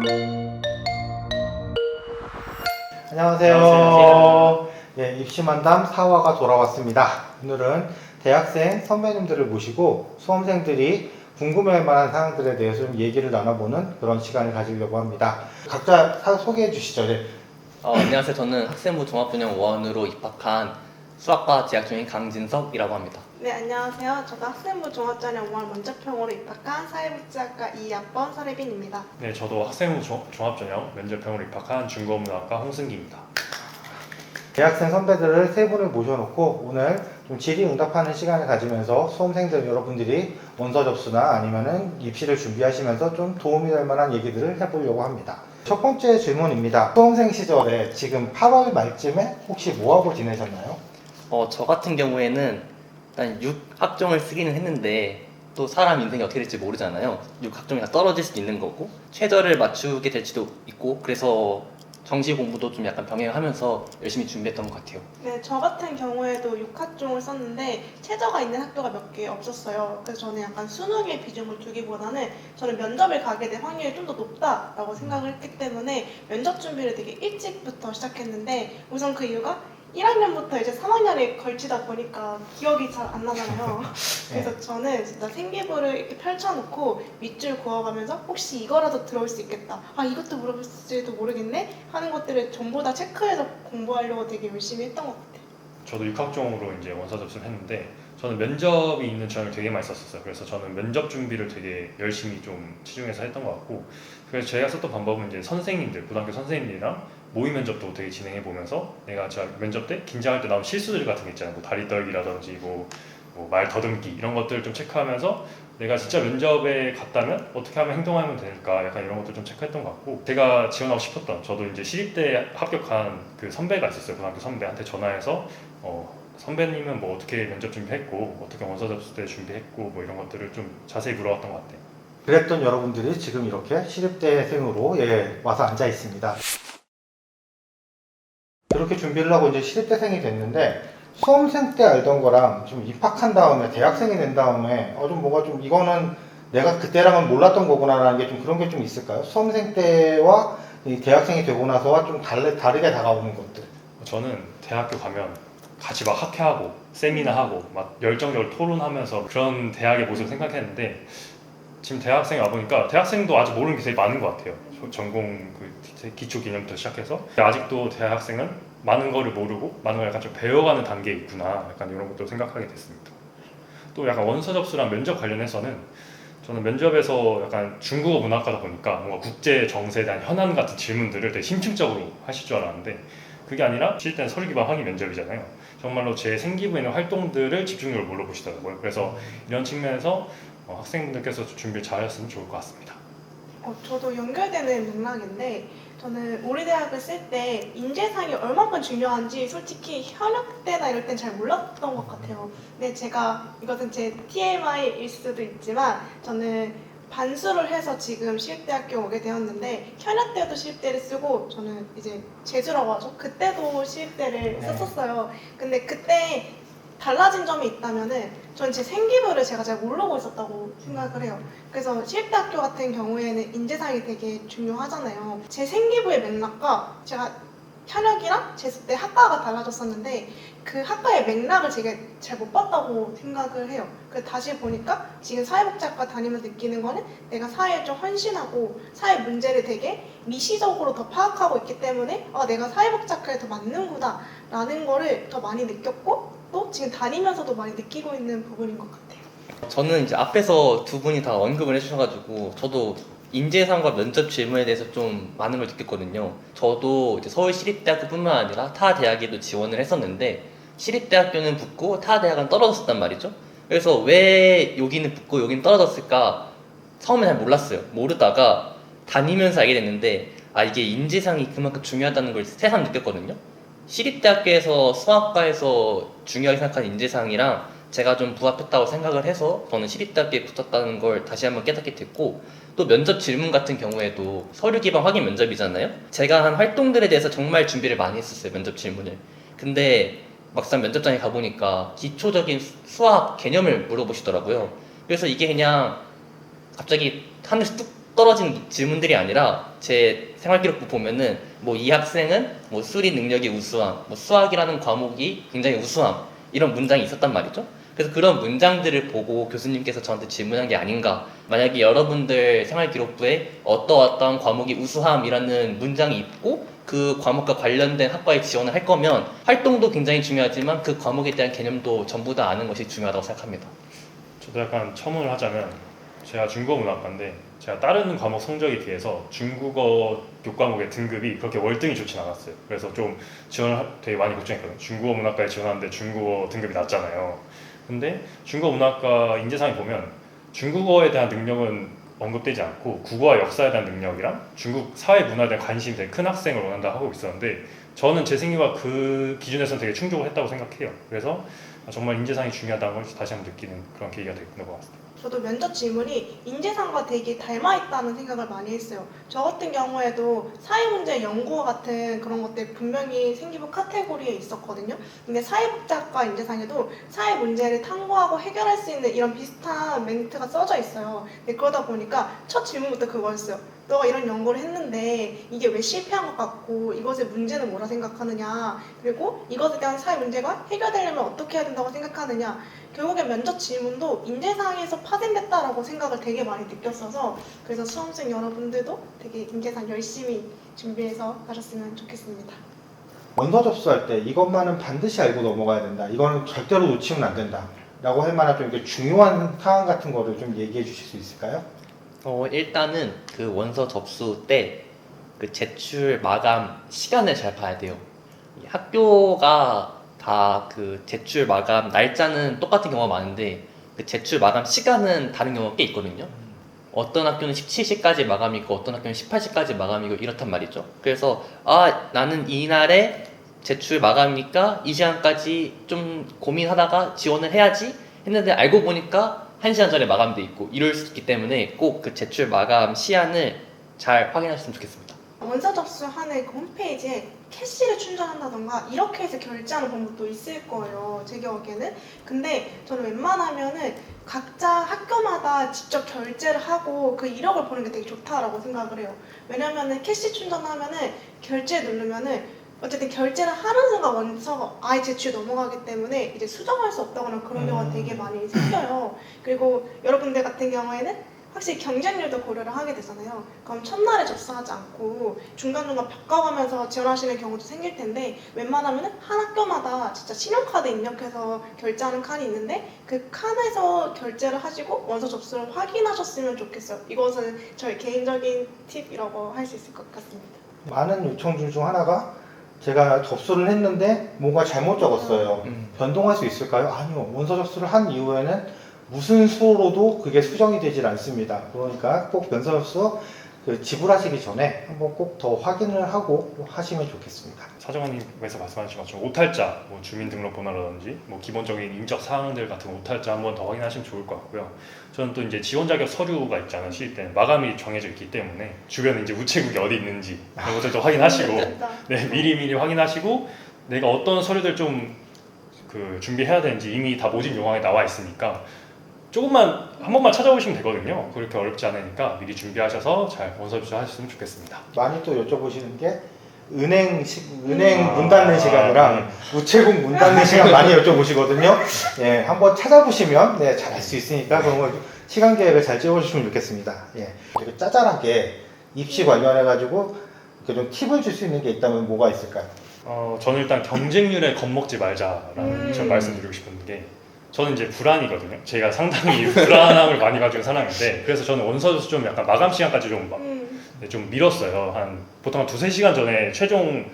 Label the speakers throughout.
Speaker 1: 안녕하세요.
Speaker 2: 안녕하세요.
Speaker 1: 예, 입시만담 4화가 돌아왔습니다. 오늘은 대학생 선배님들을 모시고 수험생들이 궁금해할 만한 사항들에 대해서 좀 얘기를 나눠보는 그런 시간을 가지려고 합니다. 각자 소개해 주시죠. 네.
Speaker 2: 안녕하세요. 저는 학생부 종합분야원으로 입학한 수학과 재학 중인 강진석이라고 합니다.
Speaker 3: 네, 안녕하세요. 저도 학생부 종합전형 5월 면접형으로 입학한 사회복지학과 2학번 설혜빈입니다.
Speaker 4: 네, 저도 학생부 종합전형 면접형으로 입학한 중고문학과 홍승기입니다.
Speaker 1: 대학생 선배들을 세 분을 모셔놓고 오늘 좀 질의응답하는 시간을 가지면서 수험생들 여러분들이 원서 접수나 아니면은 입시를 준비하시면서 좀 도움이 될 만한 얘기들을 해보려고 합니다. 첫 번째 질문입니다. 수험생 시절에 지금 8월 말쯤에 혹시 뭐하고 지내셨나요?
Speaker 2: 저 같은 경우에는 일단 6학종을 쓰기는 했는데 또 사람 인생이 어떻게 될지 모르잖아요. 6학종이 다 떨어질 수도 있는 거고 최저를 맞추게 될지도 있고 그래서 정시 공부도 좀 약간 병행하면서 열심히 준비했던 것 같아요.
Speaker 3: 네, 저 같은 경우에도 6학종을 썼는데 최저가 있는 학교가 몇 개 없었어요. 그래서 저는 약간 수능에 비중을 두기보다는 저는 면접을 가게 될 확률이 좀 더 높다라고 생각을 했기 때문에 면접 준비를 되게 일찍부터 시작했는데 우선 그 이유가 1학년부터 이제 3학년에 걸치다 보니까 기억이 잘 안 나잖아요. 그래서 저는 진짜 생기부를 이렇게 펼쳐놓고 밑줄 그어가면서 혹시 이거라도 들어올 수 있겠다. 아, 이것도 물어볼지도 모르겠네? 하는 것들을 전부 다 체크해서 공부하려고 되게 열심히 했던 것 같아요.
Speaker 4: 저도 6학종으로 이제 원서 접수를 했는데 저는 면접이 있는 전형을 되게 많이 썼었어요. 그래서 저는 면접 준비를 되게 열심히 좀 치중해서 했던 것 같고 그래서 제가 썼던 방법은 이제 선생님들, 고등학교 선생님들이랑 모의 면접도 되게 진행해 보면서 내가 제가 면접 때 긴장할 때 나온 실수들 같은 게 있잖아요. 뭐 다리 떨기라든지 뭐 말 더듬기 이런 것들을 좀 체크하면서 내가 진짜 면접에 갔다면 어떻게 하면 행동하면 될까 약간 이런 것들 좀 체크했던 것 같고 제가 지원하고 싶었던 저도 이제 시립대 합격한 그 선배가 있었어요. 고등학교 선배한테 전화해서 선배님은 뭐 어떻게 면접 준비했고 어떻게 원서 접수 때 준비했고 뭐 이런 것들을 좀 자세히 물어봤던 것 같아요.
Speaker 1: 그랬던 여러분들이 지금 이렇게 시립대생으로 와서 앉아 있습니다. 그렇게 준비를 하고 이제 시립대생이 됐는데 수험생 때 알던 거랑 좀 입학한 다음에 대학생이 된 다음에 좀 뭐가 좀 이거는 내가 그때랑은 몰랐던 거구나라는 게 좀 그런 게 좀 있을까요? 수험생 때와 이 대학생이 되고 나서와 좀 다르게 다가오는 것들.
Speaker 4: 저는 대학교 가면 같이 막 학회하고 세미나하고 막 열정적으로 토론하면서 그런 대학의 모습을 생각했는데 지금 대학생에 와보니까 대학생도 아직 모르는 게 되게 많은 것 같아요. 전공 그 기초 개념부터 시작해서 아직도 대학생은 많은 거를 모르고 많은 걸 약간 좀 배워가는 단계에 있구나 약간 이런 것도 생각하게 됐습니다. 또 약간 원서 접수랑 면접 관련해서는 저는 면접에서 약간 중국어 문학과다 보니까 뭔가 국제 정세에 대한 현안 같은 질문들을 되게 심층적으로 하실 줄 알았는데 그게 아니라 실제는 서류 기반 확인 면접이잖아요. 정말로 제 생기부에 있는 활동들을 집중적으로 물어보시더라고요. 그래서 이런 측면에서 학생분들께서 준비를 잘 하셨으면 좋을 것 같습니다.
Speaker 3: 저도 연결되는 맥락인데 저는 우리 대학을 쓸 때 인재상이 얼마큼 중요한지 솔직히 현역 때나 이럴 땐 잘 몰랐던 것 같아요. 근데 제가 이것은 제 TMI일 수도 있지만 저는 반수를 해서 지금 시립대학교 오게 되었는데 현역 때도 시립대를 쓰고 저는 이제 재수라고 하죠. 그때도 시립대를 썼었어요. 근데 그때 달라진 점이 있다면은 전 제 생기부를 제가 잘 모르고 있었다고 생각을 해요. 그래서 시립대학교 같은 경우에는 인재상이 되게 중요하잖아요. 제 생기부의 맥락과 제가 현역이랑 재수 때 학과가 달라졌었는데 그 학과의 맥락을 제가 잘 못 봤다고 생각을 해요. 그래서 다시 보니까 지금 사회복지학과 다니면서 느끼는 거는 내가 사회에 좀 헌신하고 사회 문제를 되게 미시적으로 더 파악하고 있기 때문에 내가 사회복지학과에 더 맞는구나 라는 거를 더 많이 느꼈고 또 지금 다니면서도 많이 느끼고 있는 부분인 것 같아요.
Speaker 2: 저는 이제 앞에서 두 분이 다 언급을 해주셔가지고 저도 인재상과 면접 질문에 대해서 좀 많은 걸 느꼈거든요. 저도 이제 서울시립대학교뿐만 아니라 타 대학에도 지원을 했었는데 시립대학교는 붙고 타 대학은 떨어졌단 말이죠. 그래서 왜 여기는 붙고 여기는 떨어졌을까 처음에 잘 몰랐어요. 모르다가 다니면서 알게 됐는데 이게 인재상이 그만큼 중요하다는 걸 새삼 느꼈거든요. 시립대학교에서 수학과에서 중요하게 생각하는 인재상이랑 제가 좀 부합했다고 생각을 해서 저는 시립대학교에 붙었다는 걸 다시 한번 깨닫게 됐고 또 면접 질문 같은 경우에도 서류 기반 확인 면접이잖아요. 제가 한 활동들에 대해서 정말 준비를 많이 했었어요. 면접 질문을. 근데 막상 면접장에 가보니까 기초적인 수학 개념을 물어보시더라고요. 그래서 이게 그냥 갑자기 하늘에서 뚝 떨어진 질문들이 아니라 제 생활기록부 보면은 뭐 이 학생은 뭐 수리 능력이 우수함, 뭐 수학이라는 과목이 굉장히 우수함 이런 문장이 있었단 말이죠. 그래서 그런 문장들을 보고 교수님께서 저한테 질문한 게 아닌가. 만약에 여러분들 생활기록부에 어떠어떠한 과목이 우수함이라는 문장이 있고 그 과목과 관련된 학과에 지원을 할 거면 활동도 굉장히 중요하지만 그 과목에 대한 개념도 전부 다 아는 것이 중요하다고 생각합니다.
Speaker 4: 저도 약간 첨언을 하자면 제가 중국어 문학과인데 제가 다른 과목 성적에 비해서 중국어 교과목의 등급이 그렇게 월등히 좋진 않았어요. 그래서 좀 지원을 되게 많이 걱정했거든요. 중국어 문학과에 지원하는데 중국어 등급이 낮잖아요. 근데 중국어 문학과 인재상에 보면 중국어에 대한 능력은 언급되지 않고 국어와 역사에 대한 능력이랑 중국 사회 문화에 대한 관심이 되게 큰 학생을 원한다 하고 있었는데 저는 제 생각과 그 기준에서는 되게 충족을 했다고 생각해요. 그래서 정말 인재상이 중요하다는 걸 다시 한번 느끼는 그런 계기가 됐던 것 같습니다.
Speaker 3: 저도 면접 질문이 인재상과 되게 닮아있다는 생각을 많이 했어요. 저 같은 경우에도 사회문제 연구원 같은 그런 것들 분명히 생기부 카테고리에 있었거든요. 근데 사회복지학과 인재상에도 사회 문제를 탐구하고 해결할 수 있는 이런 비슷한 멘트가 써져 있어요. 근데 그러다 보니까 첫 질문부터 그거였어요. 너가 이런 연구를 했는데 이게 왜 실패한 것 같고 이것의 문제는 뭐라 생각하느냐, 그리고 이것에 대한 사회 문제가 해결되려면 어떻게 해야 된다고 생각하느냐. 결국에 면접 질문도 인재상에서 파생됐다라고 생각을 되게 많이 느꼈어서 그래서 수험생 여러분들도 되게 인재상 열심히 준비해서 가셨으면 좋겠습니다.
Speaker 1: 원서 접수할 때 이것만은 반드시 알고 넘어가야 된다. 이거는 절대로 놓치면 안 된다. 라고 할 만한 좀 이렇게 중요한 사항 같은 거를 좀 얘기해 주실 수 있을까요?
Speaker 2: 일단은 그 원서 접수 때 그 제출 마감 시간을 잘 봐야 돼요. 이 학교가 다 그 제출 마감 날짜는 똑같은 경우가 많은데 그 제출 마감 시간은 다른 경우가 꽤 있거든요. 어떤 학교는 17시까지 마감이고 어떤 학교는 18시까지 마감이고 이렇단 말이죠. 그래서 나는 이날에 제출 마감이니까 이 시간까지 좀 고민하다가 지원을 해야지 했는데 알고 보니까 1시간 전에 마감돼 있고 이럴 수 있기 때문에 꼭 그 제출 마감 시한을 잘 확인하셨으면 좋겠습니다.
Speaker 3: 원서 접수하는 그 홈페이지에 캐시를 충전한다던가 이렇게 해서 결제하는 방법도 있을 거예요, 제 기억에는. 근데 저는 웬만하면은 각자 학교마다 직접 결제를 하고 그 이력을 보는 게 되게 좋다라고 생각을 해요. 왜냐면은 캐시 충전하면은 결제 누르면은 어쨌든 결제를 하는 순간 원서가 아예 제출 넘어가기 때문에 이제 수정할 수 없다거나 그런 경우가 되게 많이 생겨요. 그리고 여러분들 같은 경우에는 확실히 경쟁률도 고려를 하게 되잖아요. 그럼 첫날에 접수하지 않고 중간중간 바꿔가면서 지원하시는 경우도 생길 텐데 웬만하면 한 학교마다 진짜 신용카드 입력해서 결제하는 칸이 있는데 그 칸에서 결제를 하시고 원서 접수를 확인하셨으면 좋겠어요. 이것은 저의 개인적인 팁이라고 할 수 있을 것 같습니다.
Speaker 1: 많은 요청들 중 하나가 제가 접수를 했는데 뭔가 잘못 적었어요. 변동할 수 있을까요? 아니요. 원서 접수를 한 이후에는 무슨 수로도 그게 수정이 되질 않습니다. 그러니까 꼭 면서 접수 지불하시기 전에 한번 꼭 더 확인을 하고 하시면 좋겠습니다.
Speaker 4: 사정관님께서 말씀하신 것처럼 오탈자, 뭐 주민등록번호라든지 뭐 기본적인 인적 사항들 같은 오탈자 한번 더 확인하시면 좋을 것 같고요. 저는 또 이제 지원 자격 서류가 있잖아요. 시일 때는 마감이 정해져 있기 때문에 주변에 이제 우체국이 어디 있는지 그런 것들도 확인하시고 네, 미리 확인하시고 내가 어떤 서류들 좀 준비해야 되는지 이미 다 모집 요강에 나와 있으니까 조금만 한 번만 찾아보시면 되거든요. 그렇게 어렵지 않으니까 미리 준비하셔서 잘 원서 접수하셨으면 좋겠습니다.
Speaker 1: 많이 또 여쭤보시는 게 은행 문 닫는 시간이랑 우체국 문 닫는 시간 많이 여쭤보시거든요. 예, 한번 찾아보시면 네, 잘 알 수 있으니까 그런 걸 시간 계획을 잘 찍어주시면 좋겠습니다. 예, 그리고 짜잘하게 입시 관련해가지고 좀 팁을 줄 수 있는 게 있다면 뭐가 있을까요?
Speaker 4: 저는 일단 경쟁률에 겁먹지 말자라는 좀 말씀드리고 싶은 게 저는 이제 불안이거든요. 제가 상당히 불안함을 많이 가지고 사람인데 그래서 저는 원서에서 좀 약간 마감 시간까지 좀 미뤘어요. 보통 한 2-3시간 전에 최종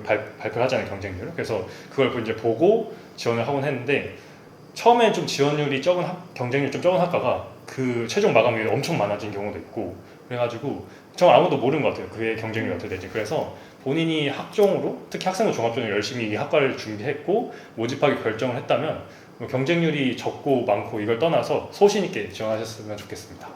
Speaker 4: 발표를 하잖아요, 경쟁률. 그래서 그걸 이제 보고 지원을 하곤 했는데 처음엔 좀 지원율이 경쟁률이 좀 적은 학과가 그 최종 마감이 엄청 많아진 경우도 있고 그래가지고 정말 아무도 모르는 것 같아요. 그게 경쟁률이 어떻게 될지. 그래서 본인이 학종으로 특히 학생부 종합전을 열심히 이 학과를 준비했고 모집하기 결정을 했다면 경쟁률이 적고 많고 이걸 떠나서 소신 있게 지원하셨으면 좋겠습니다.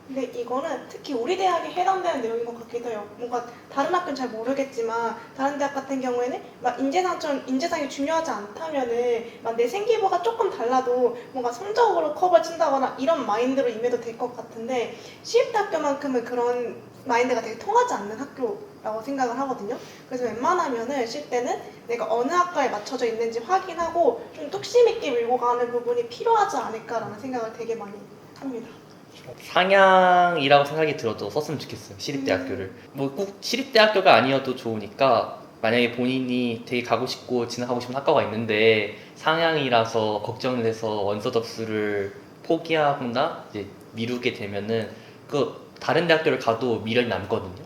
Speaker 3: 근데 이거는 특히 우리 대학에 해당되는 내용인 것 같기도 해요. 뭔가 다른 학교는 잘 모르겠지만 다른 대학 같은 경우에는 막 인재상처럼 인재상이 중요하지 않다면은 막 내 생기부가 조금 달라도 뭔가 성적으로 컵을 친다거나 이런 마인드로 임해도 될 것 같은데 시립대학교만큼은 그런 마인드가 되게 통하지 않는 학교라고 생각을 하거든요. 그래서 웬만하면은 쉴 때는 내가 어느 학과에 맞춰져 있는지 확인하고 좀 뚝심 있게 밀고 가는 부분이 필요하지 않을까라는 생각을 되게 많이 합니다.
Speaker 2: 상향이라고 생각이 들어도 썼으면 좋겠어요. 시립대학교를. 뭐 꼭 시립대학교가 아니어도 좋으니까 만약에 본인이 되게 가고 싶고 진학하고 싶은 학과가 있는데 상향이라서 걱정을 해서 원서 접수를 포기하거나 이제 미루게 되면은 그 다른 대학교를 가도 미련이 남거든요.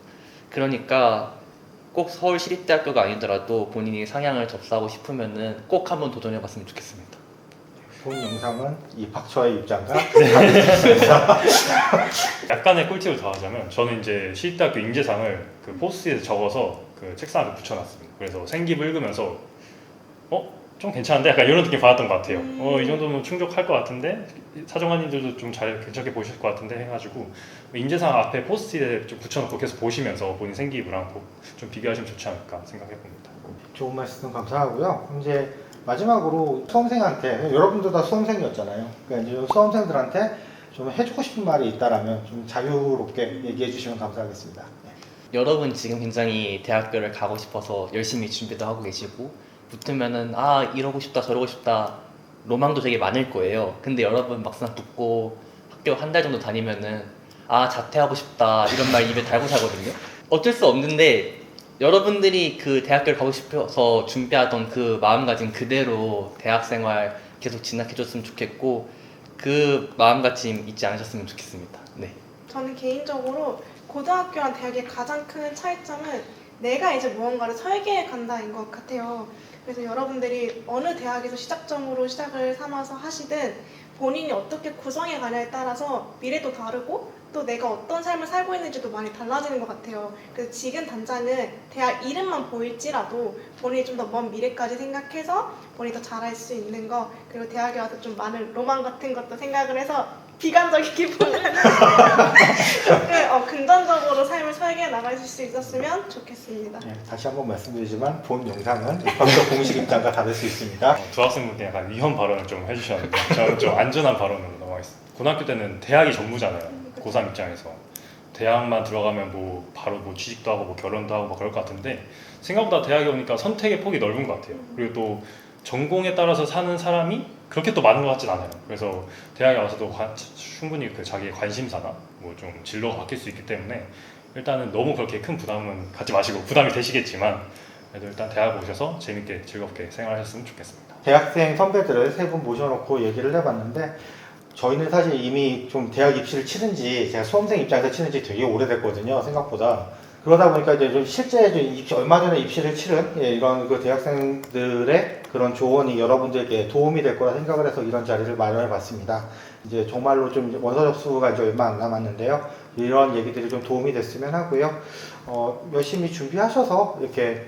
Speaker 2: 그러니까 꼭 서울 시립대학교가 아니더라도 본인이 상향을 접수하고 싶으면은 꼭 한번 도전해봤으면 좋겠습니다.
Speaker 1: 본 영상은 이 박초의 입장과 다르겠습니다.
Speaker 4: 약간의 꿀팁을 더하자면 저는 이제 시립대학교 인재상을 그 포스트잇에 적어서 그 책상 앞에 붙여놨습니다. 그래서 생기부 읽으면서 좀 괜찮은데 약간 이런 느낌 받았던 것 같아요. 이 정도면 충족할 것 같은데 사정관님들도 좀 잘 괜찮게 보실 것 같은데 해가지고 인재상 앞에 포스트잇에 좀 붙여놓고 계속 보시면서 본인 생기부랑 좀 비교하시면 좋지 않을까 생각해봅니다.
Speaker 1: 좋은 말씀 감사하고요. 이제 마지막으로 수험생한테, 여러분도 다 수험생이었잖아요. 그러니까 이제 수험생들한테 좀 해주고 싶은 말이 있다라면 좀 자유롭게 얘기해 주시면 감사하겠습니다.
Speaker 2: 여러분 지금 굉장히 대학교를 가고 싶어서 열심히 준비도 하고 계시고 붙으면은 아 이러고 싶다 저러고 싶다 로망도 되게 많을 거예요. 근데 여러분 막상 붙고 학교 한 달 정도 다니면은 아 자퇴하고 싶다 이런 말 입에 달고 살거든요. 어쩔 수 없는데 여러분들이 그 대학교를 가고 싶어서 준비하던 그 마음가짐 그대로 대학생활 계속 진학해줬으면 좋겠고 그 마음가짐 잊지 않으셨으면 좋겠습니다. 네.
Speaker 3: 저는 개인적으로 고등학교랑 대학의 가장 큰 차이점은 내가 이제 무언가를 설계해 간다인 것 같아요. 그래서 여러분들이 어느 대학에서 시작점으로 시작을 삼아서 하시든 본인이 어떻게 구성해 가냐에 따라서 미래도 다르고 또 내가 어떤 삶을 살고 있는지도 많이 달라지는 것 같아요. 그래서 지금 당장은 대학 이름만 보일지라도 본인이 좀 더 먼 미래까지 생각해서 본인이 더 잘할 수 있는 거, 그리고 대학에 와서 좀 많은 로망 같은 것도 생각을 해서 비관적이기보다는 긍정적으로 삶을 설계해 나가실 수 있었으면 좋겠습니다.
Speaker 1: 네, 다시 한번 말씀드리지만 본 영상은 입학처 공식 입장과 다를 수 있습니다.
Speaker 4: 두 학생분께 약간 위험 발언을 좀 해주셨는데 저는 좀 안전한 발언으로 넘어가겠습니다. 고등학교 때는 대학이 전부잖아요. 고3 입장에서 대학만 들어가면 뭐 바로 뭐 취직도 하고 뭐 결혼도 하고 뭐 그럴 것 같은데 생각보다 대학에 오니까 선택의 폭이 넓은 것 같아요. 그리고 또 전공에 따라서 사는 사람이 그렇게 또 많은 것 같진 않아요. 그래서 대학에 와서도 충분히 그 자기의 관심사나 뭐 좀 진로가 바뀔 수 있기 때문에 일단은 너무 그렇게 큰 부담은 갖지 마시고, 부담이 되시겠지만 그래도 일단 대학 오셔서 재밌게 즐겁게 생활하셨으면 좋겠습니다.
Speaker 1: 대학생 선배들을 세 분 모셔놓고 얘기를 해봤는데 저희는 사실 이미 좀 대학 입시를 치른 지 제가 수험생 입장에서 치른 지 되게 오래됐거든요, 생각보다. 그러다 보니까 이제 좀 실제 얼마 전에 입시를 치른 이런 그 대학생들의 그런 조언이 여러분들께 도움이 될 거라 생각을 해서 이런 자리를 마련해 봤습니다. 이제 정말로 좀 원서 접수가 이제 얼마 안 남았는데요. 이런 얘기들이 좀 도움이 됐으면 하고요. 열심히 준비하셔서 이렇게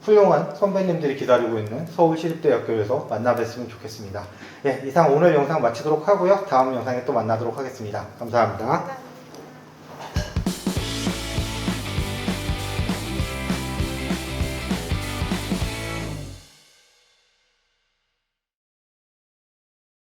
Speaker 1: 훌륭한 선배님들이 기다리고 있는 서울시립대학교에서 만나 뵀으면 좋겠습니다. 예, 이상 오늘 영상 마치도록 하고요. 다음 영상에 또 만나도록 하겠습니다. 감사합니다.
Speaker 3: 감사합니다.